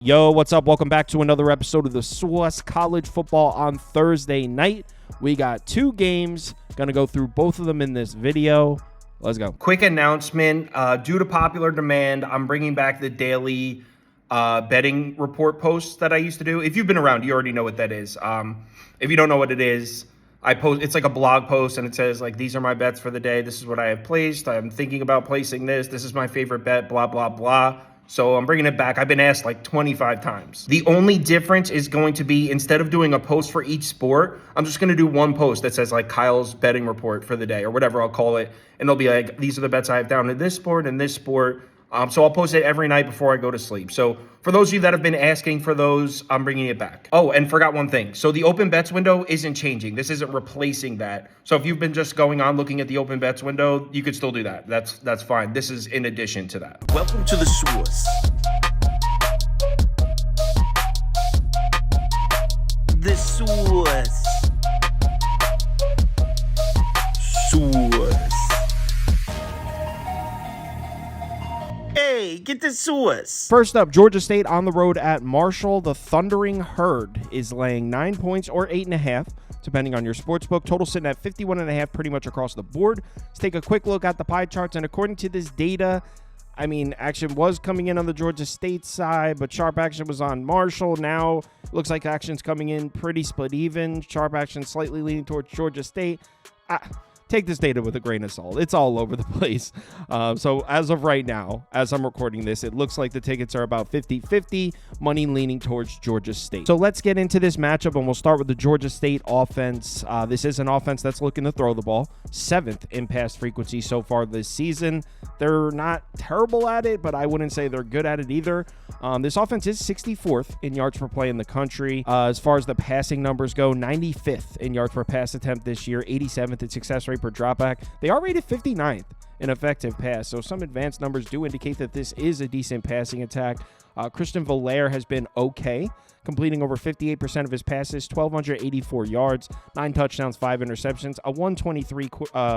Yo, what's up? Welcome back to another episode of the Swiss College Football on Thursday night. We got two games. Gonna go through both of them in this video. Let's go. Quick announcement. Due to popular demand, I'm bringing back the daily betting report posts that I used to do. If you've been around, you already know what that is. If you don't know what it is, I post. It's like a blog post, and it says, like, these are my bets for the day. This is what I have placed. I'm thinking about placing this. This is my favorite bet, blah, blah, blah. So I'm bringing it back. I've been asked like 25 times. The only difference is going to be, instead of doing a post for each sport, I'm just going to do one post that says like Kyle's betting report for the day or whatever I'll call it. And they'll be like, these are the bets I have down in this sport and this sport. So I'll post it every night before I go to sleep. So for those of you that have been asking for those, I'm bringing it back. Oh, and forgot one thing. So the open bets window isn't changing. This isn't replacing that. So if you've been just going on looking at the open bets window, you could still do that. That's fine. This is in addition to that. Welcome to the Swiss. The Swiss. Hey, get the Swiss. First up, Georgia State on the road at Marshall. The Thundering Herd is laying 9 points or 8.5, depending on your sportsbook. Total sitting at 51.5 pretty much across the board. Let's take a quick look at the pie charts. And according to this data, I mean, action was coming in on the Georgia State side, but sharp action was on Marshall. Now it looks like action's coming in pretty split even. Sharp action slightly leaning towards Georgia State. Take this data with a grain of salt. It's all over the place. So as of right now, as I'm recording this, it looks like the tickets are about 50-50, money leaning towards Georgia State. So let's get into this matchup, and we'll start with the Georgia State offense. This is an offense that's looking to throw the ball. 7th in pass frequency so far this season. They're not terrible at it, but I wouldn't say they're good at it either. This offense is 64th in yards per play in the country. As far as the passing numbers go, 95th in yards per pass attempt this year, 87th in success rate per dropback. They are rated 59th in effective pass, so some advanced numbers do indicate that this is a decent passing attack. Christian Valaire has been okay, completing over 58% of his passes, 1,284 yards, 9 touchdowns, 5 interceptions. A 123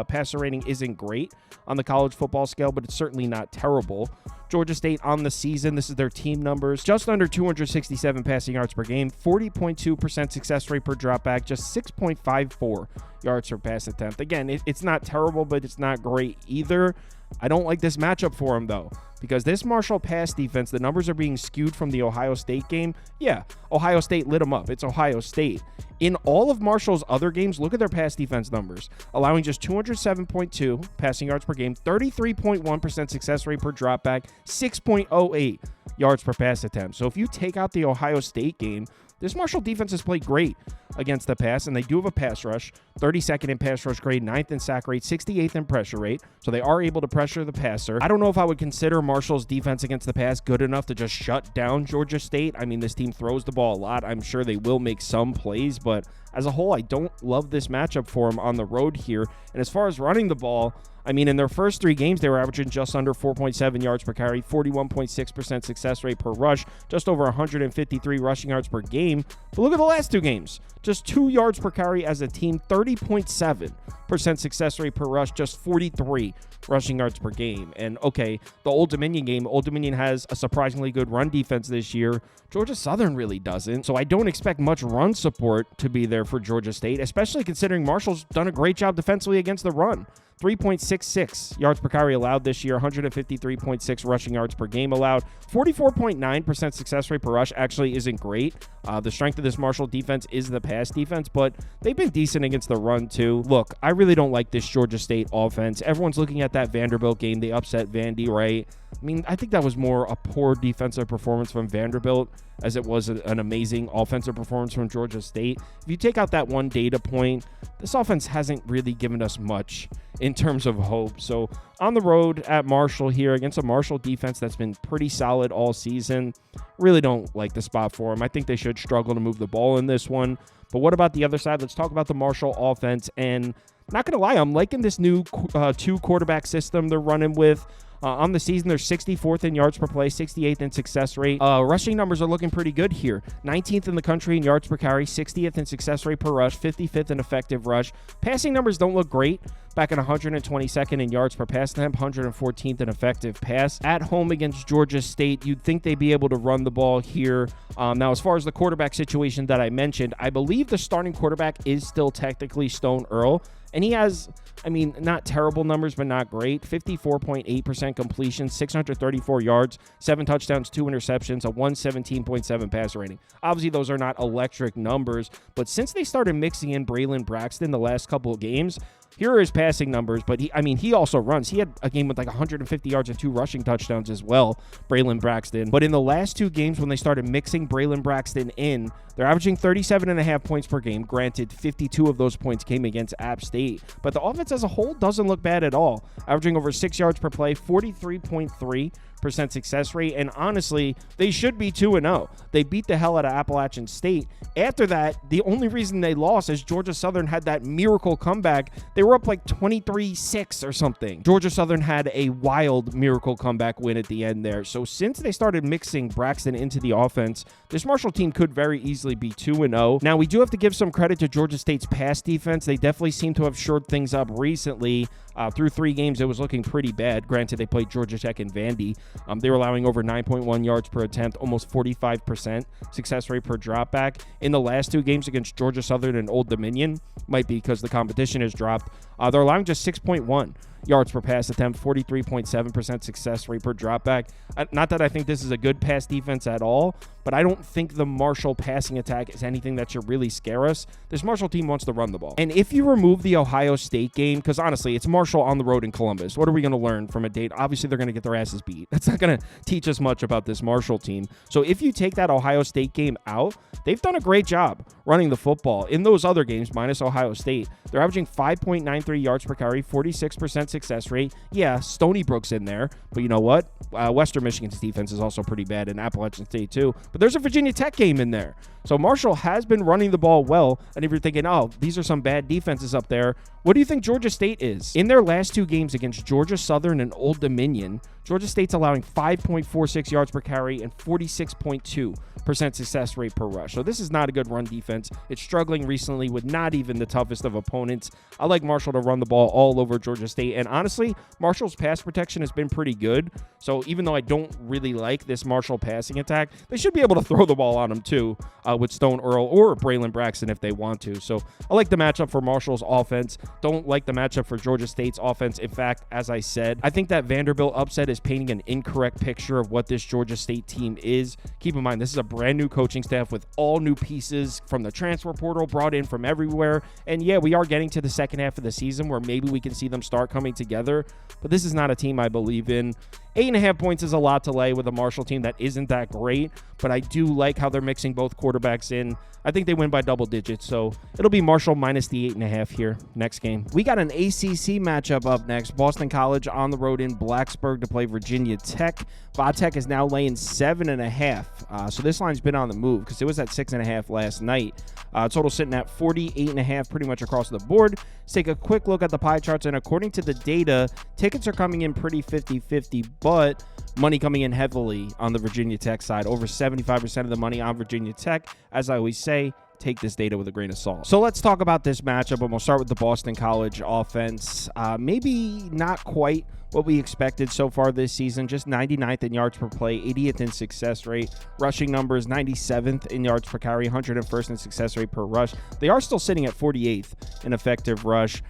passer rating isn't great on the college football scale, but it's certainly not terrible. Georgia State on the season, this is their team numbers, just under 267 passing yards per game, 40.2% success rate per dropback, just 6.54 yards per pass attempt. Again, it's not terrible, but it's not great either. I don't like this matchup for him, though, because this Marshall pass defense, the numbers are being skewed from the Ohio State game. Yeah, Ohio State lit them up. It's Ohio State. In all of Marshall's other games, look at their pass defense numbers, allowing just 207.2 passing yards per game, 33.1% success rate per dropback, 6.08 yards per pass attempt. So if you take out the Ohio State game, this Marshall defense has played great against the pass, and they do have a pass rush, 32nd in pass rush grade, 9th in sack rate, 68th in pressure rate, so they are able to pressure the passer. I don't know if I would consider Marshall's defense against the pass good enough to just shut down Georgia State. I mean, this team throws the ball a lot. I'm sure they will make some plays, but as a whole, I don't love this matchup for them on the road here. And as far as running the ball, I mean, in their first 3 games, they were averaging just under 4.7 yards per carry, 41.6% success rate per rush, just over 153 rushing yards per game. But look at the last 2 games. Just 2 yards per carry as a team, 30.7% success rate per rush, just 43 rushing yards per game. And okay, the Old Dominion game, Old Dominion has a surprisingly good run defense this year. Georgia Southern really doesn't. So I don't expect much run support to be there for Georgia State, especially considering Marshall's done a great job defensively against the run. 3.66 yards per carry allowed this year, 153.6 rushing yards per game allowed. 44.9% success rate per rush actually isn't great. The strength of this Marshall defense is the pass defense, but they've been decent against the run too. Look, I really don't like this Georgia State offense. Everyone's looking at that Vanderbilt game. They upset Vandy, right? I mean, I think that was more a poor defensive performance from Vanderbilt as it was an amazing offensive performance from Georgia State. If you take out that one data point, this offense hasn't really given us much in terms of hope. So on the road at Marshall here against a Marshall defense that's been pretty solid all season, really don't like the spot for them. I think they should struggle to move the ball in this one. But what about the other side? Let's talk about the Marshall offense. And not going to lie, I'm liking this new 2 quarterback system they're running with. On the season, they're 64th in yards per play, 68th in success rate. Rushing numbers are looking pretty good here. 19th in the country in yards per carry, 60th in success rate per rush, 55th in effective rush. Passing numbers don't look great. Back at 122nd in yards per pass attempt, 114th in effective pass. At home against Georgia State, you'd think they'd be able to run the ball here. Now, as far as the quarterback situation that I mentioned, I believe the starting quarterback is still technically Stone Earl. And he has, not terrible numbers, but not great. 54.8% completion, 634 yards, 7 touchdowns, 2 interceptions, a 117.7 passer rating. Obviously, those are not electric numbers, but since they started mixing in Braylon Braxton the last couple of games, here are his passing numbers, but he also runs. He had a game with like 150 yards and 2 rushing touchdowns as well, Braylon Braxton. But in the last 2 games when they started mixing Braylon Braxton in, they're averaging 37.5 points per game. Granted, 52 of those points came against App State. But the offense as a whole doesn't look bad at all. Averaging over 6 yards per play, 43.3% success rate. And honestly, they should be 2-0. They beat the hell out of Appalachian State. After that, the only reason they lost is Georgia Southern had that miracle comeback. They were up like 23-6 or something. Georgia Southern had a wild miracle comeback win at the end there. So since they started mixing Braxton into the offense, this Marshall team could very easily be 2-0. Now, we do have to give some credit to Georgia State's pass defense. They definitely seem to have shored things up recently. Through 3 games, it was looking pretty bad. Granted, they played Georgia Tech and Vandy. They were allowing over 9.1 yards per attempt, almost 45% success rate per dropback. In the last 2 games against Georgia Southern and Old Dominion, might be because the competition has dropped, they're allowing just 6.1 yards per pass attempt, 43.7% success rate per dropback. Not that I think this is a good pass defense at all, but I don't think the Marshall passing attack is anything that should really scare us. This Marshall team wants to run the ball. And if you remove the Ohio State game, because honestly, it's Marshall on the road in Columbus. What are we going to learn from a date? Obviously, they're going to get their asses beat. That's not going to teach us much about this Marshall team. So if you take that Ohio State game out, they've done a great job running the football. In those other games, minus Ohio State, they're averaging 5.93 yards per carry, 46% success rate. Yeah, Stony Brook's in there, but you know what? Western Michigan's defense is also pretty bad, and Appalachian State too. But there's a Virginia Tech game in there. So Marshall has been running the ball well, and if you're thinking, oh, these are some bad defenses up there, what do you think Georgia State is? In their last 2 games against Georgia Southern and Old Dominion, Georgia State's allowing 5.46 yards per carry and 46.2% success rate per rush. So this is not a good run defense. It's struggling recently with not even the toughest of opponents. I like Marshall to run the ball all over Georgia State. And honestly, Marshall's pass protection has been pretty good. So even though I don't really like this Marshall passing attack, they should be able to throw the ball on them too with Stone Earl or Braylon Braxton if they want to. So I like the matchup for Marshall's offense. Don't like the matchup for Georgia State's offense. In fact, as I said, I think that Vanderbilt upset is painting an incorrect picture of what this Georgia State team is. Keep in mind, this is a brand new coaching staff with all new pieces from the transfer portal brought in from everywhere. And yeah, we are getting to the second half of the season where maybe we can see them start coming together, but this is not a team I believe in. 8.5 points is a lot to lay with a Marshall team that isn't that great, but I do like how they're mixing both quarterbacks in. I think they win by double digits, so it'll be Marshall minus the 8.5 here. Next game. We got an ACC matchup up next. Boston College on the road in Blacksburg to play Virginia Tech. Vatech is now laying 7.5, so this line's been on the move because it was at 6.5 last night. Total sitting at 48.5 pretty much across the board. Let's take a quick look at the pie charts, and according to the data, tickets are coming in pretty 50-50, but money coming in heavily on the Virginia Tech side. Over 75% of the money on Virginia Tech. As I always say, take this data with a grain of salt. So let's talk about this matchup, and we'll start with the Boston College offense. Maybe not quite what we expected so far this season. Just 99th in yards per play, 80th in success rate. Rushing numbers, 97th in yards per carry, 101st in success rate per rush. They are still sitting at 48th in effective rush.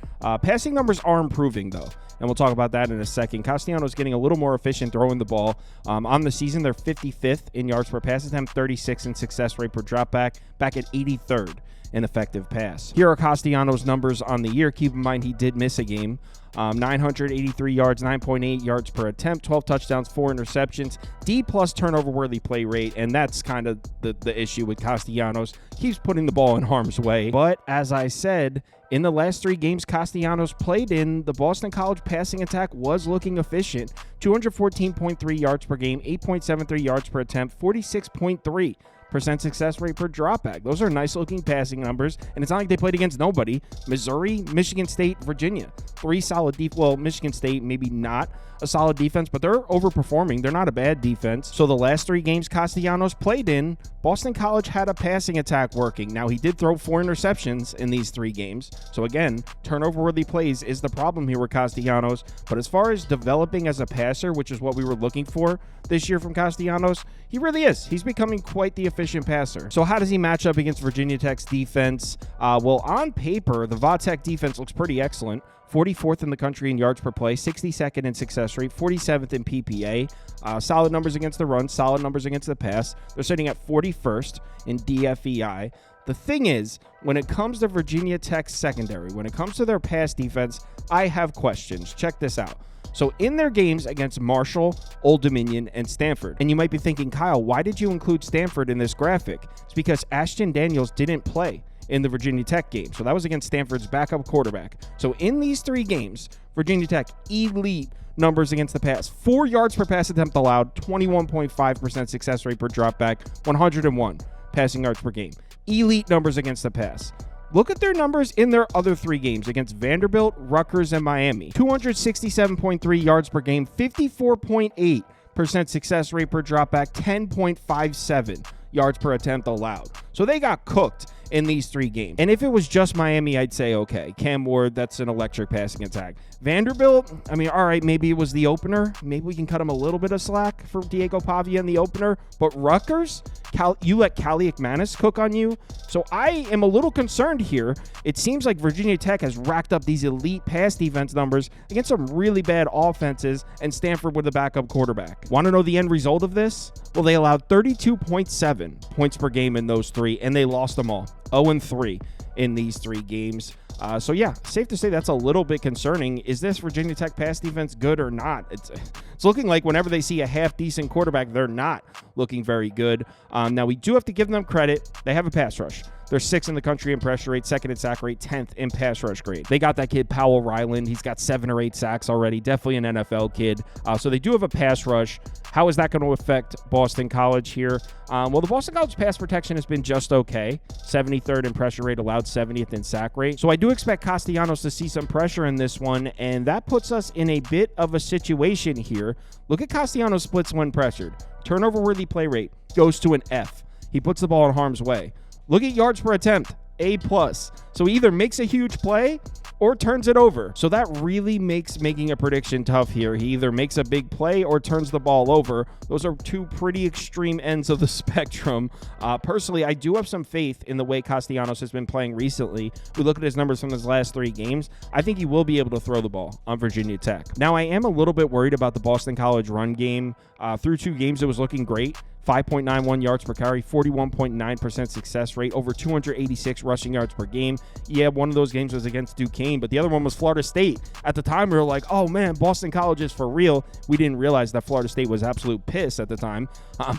Passing numbers are improving, though, and we'll talk about that in a second. Castellanos getting a little more efficient throwing the ball. On the season, they're 55th in yards per pass attempt, 36th in success rate per dropback, back at 83rd in effective pass. Here are Castellanos' numbers on the year. Keep in mind he did miss a game. 983 yards, 9.8 yards per attempt, 12 touchdowns, 4 interceptions, D+ turnover-worthy play rate, and that's kind of the issue with Castellanos. Keeps putting the ball in harm's way. But as I said, in the last 3 games Castellanos played in, the Boston College passing attack was looking efficient. 214.3 yards per game, 8.73 yards per attempt, 46.3% success rate per dropback. Those are nice looking passing numbers, and it's not like they played against nobody. Missouri, Michigan State, Virginia. 3 solid well, Michigan State maybe not a solid defense, but they're overperforming. They're not a bad defense. So the last 3 games Castellanos played in, Boston College had a passing attack working. Now, he did throw 4 interceptions in these 3 games. So again, turnover-worthy plays is the problem here with Castellanos. But as far as developing as a passer, which is what we were looking for this year from Castellanos, he really is. He's becoming quite the efficient passer. So how does he match up against Virginia Tech's defense? Well, on paper, the Va Tech defense looks pretty excellent. 44th in the country in yards per play, 62nd in success rate, 47th in PPA. Solid numbers against the run, solid numbers against the pass. They're sitting at 41st in DFEI. The thing is, when it comes to Virginia Tech's secondary, when it comes to their pass defense, I have questions. Check this out. So in their games against Marshall, Old Dominion, and Stanford, and you might be thinking, Kyle, why did you include Stanford in this graphic? It's because Ashton Daniels didn't play in the Virginia Tech game. So that was against Stanford's backup quarterback. So in these 3 games, Virginia Tech, elite numbers against the pass. 4 yards per pass attempt allowed, 21.5% success rate per dropback, 101 passing yards per game. Elite numbers against the pass. Look at their numbers in their other 3 games against Vanderbilt, Rutgers, and Miami. 267.3 yards per game, 54.8% success rate per dropback, 10.57 yards per attempt allowed. So they got cooked in these 3 games. And if it was just Miami, I'd say, okay, Cam Ward, that's an electric passing attack. Vanderbilt, I mean, all right, maybe it was the opener. Maybe we can cut him a little bit of slack for Diego Pavia in the opener. But Rutgers, you let Callie McManus cook on you. So I am a little concerned here. It seems like Virginia Tech has racked up these elite pass defense numbers against some really bad offenses, and Stanford with a backup quarterback. Want to know the end result of this? Well, they allowed 32.7 points per game in those 3, and they lost them all. 0-3 in these 3 games. So yeah, safe to say that's a little bit concerning. Is this Virginia Tech pass defense good or not? It's looking like whenever they see a half-decent quarterback, they're not looking very good. Now, we do have to give them credit. They have a pass rush. They're 6th in the country in pressure rate, 2nd in sack rate, 10th in pass rush grade. They got that kid, Powell Ryland. He's got 7 or 8 sacks already. Definitely an NFL kid. So they do have a pass rush. How is that going to affect Boston College here? Well, the Boston College pass protection has been just okay. 73rd in pressure rate, allowed 70th in sack rate. So I do expect Castellanos to see some pressure in this one, and that puts us in a bit of a situation here. Look at Castellanos' splits when pressured. Turnover-worthy play rate goes to an F. He puts the ball in harm's way. Look at yards per attempt, A+. So he either makes a huge play or turns it over. So that really makes making a prediction tough here. He either makes a big play or turns the ball over. Those are 2 pretty extreme ends of the spectrum. Personally, I do have some faith in the way Castellanos has been playing recently. We look at his numbers from his last 3 games. I think he will be able to throw the ball on Virginia Tech. Now, I am a little bit worried about the Boston College run game. Through 2 games, it was looking great. 5.91 yards per carry, 41.9% success rate, over 286 rushing yards per game. Yeah, one of those games was against Duquesne, but the other one was Florida State. At the time, we were like, oh man, Boston College is for real. We didn't realize that Florida State was absolute piss at the time.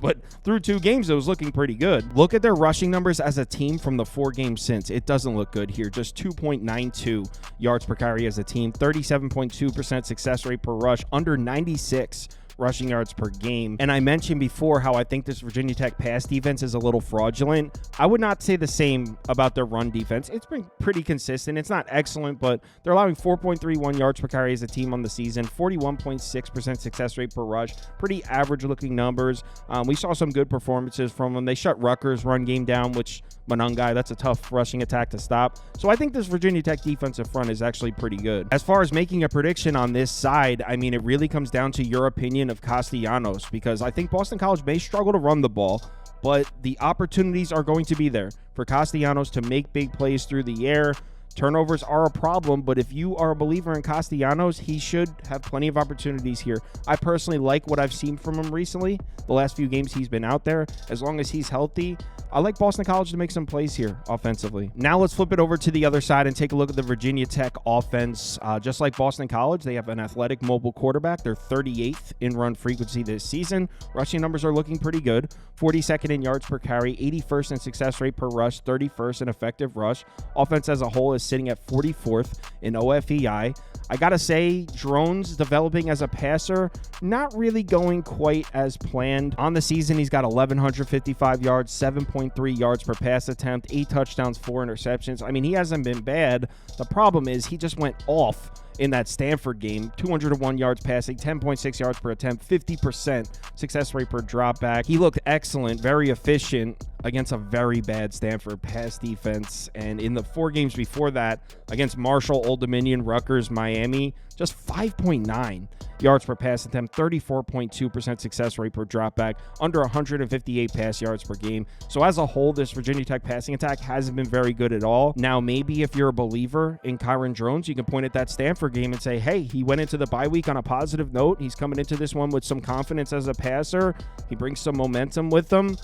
But through 2 games, it was looking pretty good. Look at their rushing numbers as a team from the 4 games since. It doesn't look good here. Just 2.92 yards per carry as a team, 37.2% success rate per rush, under 96 rushing yards per game. And I mentioned before how I think this Virginia Tech pass defense is a little fraudulent. I would not say the same about their run defense. It's been pretty consistent. It's not excellent, but they're allowing 4.31 yards per carry as a team on the season, 41.6% success rate per rush. Pretty average looking numbers. We saw some good performances from them. They shut Rutgers' run game down, which Monangai, that's a tough rushing attack to stop. So I think this Virginia Tech defensive front is actually pretty good. As far as making a prediction on this side, I mean, it really comes down to your opinion of Castellanos, because I think Boston College may struggle to run the ball, but the opportunities are going to be there for Castellanos to make big plays through the air. Turnovers are a problem, but if you are a believer in Castellanos, he should have plenty of opportunities here. I personally like what I've seen from him recently. The last few games he's been out there. As long as he's healthy, I like Boston College to make some plays here offensively. Now let's flip it over to the other side and take a look at the Virginia Tech offense. Just like Boston College, they have an athletic mobile quarterback. They're 38th in run frequency this season. Rushing numbers are looking pretty good. 42nd in yards per carry, 81st in success rate per rush, 31st in effective rush. Offense as a whole is sitting at 44th in OFEI. I gotta say, Drones developing as a passer, not really going quite as planned. On the season, he's got 1,155 yards, 7.3 yards per pass attempt, 8 touchdowns, 4 interceptions. I mean, he hasn't been bad. The problem is he just went off in that Stanford game. 201 yards passing, 10.6 yards per attempt, 50% success rate per drop back. He looked excellent, very efficient against a very bad Stanford pass defense. And in the 4 games before that, against Marshall, Old Dominion, Rutgers, Miami, just 5.9 yards per pass attempt, 34.2% success rate per drop back, under 158 pass yards per game. So as a whole, this Virginia Tech passing attack hasn't been very good at all. Now, maybe if you're a believer in Kyron Drones, you can point at that Stanford game and say, hey, he went into the bye week on a positive note. He's coming into this one with some confidence as a passer. He brings some momentum with him.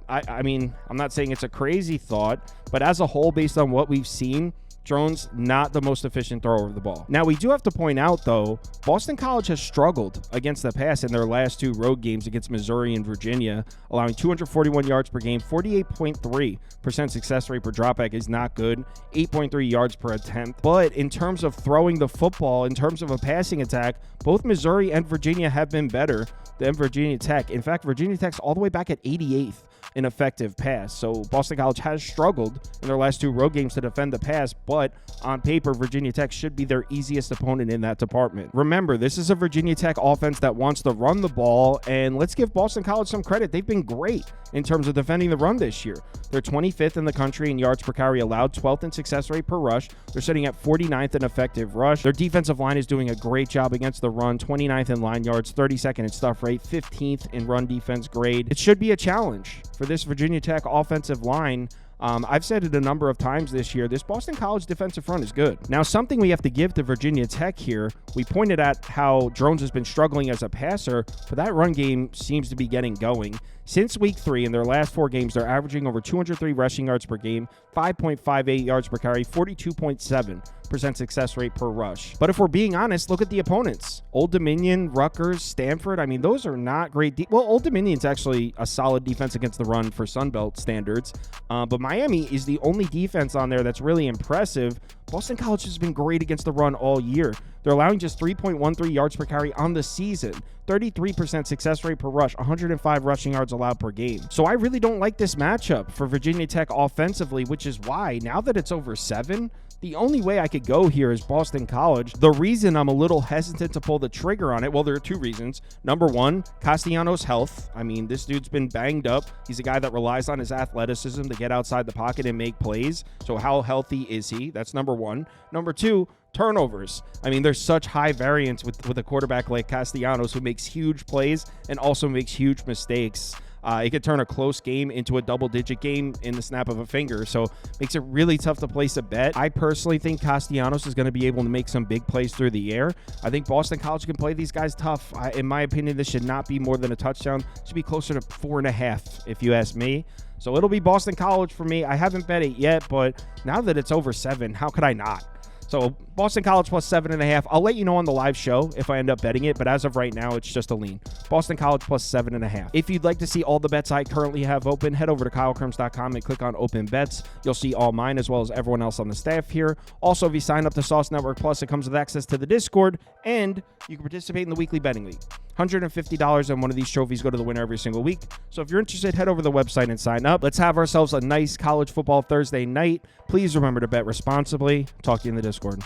I mean, I'm not saying it's a crazy thought, but as a whole, based on what we've seen, Drones, not the most efficient thrower of the ball. Now, we do have to point out, though, Boston College has struggled against the pass in their last 2 road games against Missouri and Virginia, allowing 241 yards per game, 48.3% success rate per dropback is not good, 8.3 yards per attempt. But in terms of throwing the football, in terms of a passing attack, both Missouri and Virginia have been better than Virginia Tech. In fact, Virginia Tech's all the way back at 88th in effective pass. So Boston College has struggled in their last 2 road games to defend the pass, but on paper, Virginia Tech should be their easiest opponent in that department. Remember, this is a Virginia Tech offense that wants to run the ball, and let's give Boston College some credit. They've been great in terms of defending the run this year. They're 25th in the country in yards per carry allowed, 12th in success rate per rush. They're sitting at 49th in effective rush. Their defensive line is doing a great job against the run, 29th in line yards, 32nd in stuff rate, 15th in run defense grade. It should be a challenge for this Virginia Tech offensive line. I've said it a number of times this year, this Boston College defensive front is good. Now, something we have to give to Virginia Tech here, we pointed at how Drones has been struggling as a passer, but that run game seems to be getting going. Since week 3, in their last 4 games, they're averaging over 203 rushing yards per game, 5.58 yards per carry, 42.7% success rate per rush. But if we're being honest, look at the opponents. Old Dominion, Rutgers, Stanford. I mean, those are not great. Well, Old Dominion's actually a solid defense against the run for Sunbelt standards. But Miami is the only defense on there that's really impressive. Boston College has been great against the run all year. They're allowing just 3.13 yards per carry on the season, 33% success rate per rush, 105 rushing yards allowed per game. So I really don't like this matchup for Virginia Tech offensively, which is why, now that it's over 7, the only way I could go here is Boston College. The reason I'm a little hesitant to pull the trigger on it, well, there are 2 reasons. Number 1, Castellanos' health. I mean, this dude's been banged up. He's a guy that relies on his athleticism to get outside the pocket and make plays. So how healthy is he? That's number 1. Number 2, turnovers. I mean, there's such high variance with a quarterback like Castellanos, who makes huge plays and also makes huge mistakes. It could turn a close game into a double-digit game in the snap of a finger, so makes it really tough to place a bet. I personally think Castellanos is going to be able to make some big plays through the air. I think Boston College can play these guys tough. In my opinion, this should not be more than a touchdown. It should be closer to 4.5, if you ask me. So it'll be Boston College for me. I haven't bet it yet, but now that it's over 7, how could I not? So Boston College plus 7.5. I'll let you know on the live show if I end up betting it, but as of right now, it's just a lean. Boston College plus 7.5. If you'd like to see all the bets I currently have open, head over to KyleKirms.com and click on open bets. You'll see all mine as well as everyone else on the staff here. Also, if you sign up to Sauce Network Plus, it comes with access to the Discord, and you can participate in the weekly betting league. $150 on one of these trophies go to the winner every single week. So if you're interested, head over to the website and sign up. Let's have ourselves a nice college football Thursday night. Please remember to bet responsibly. Talk to you in the Discord.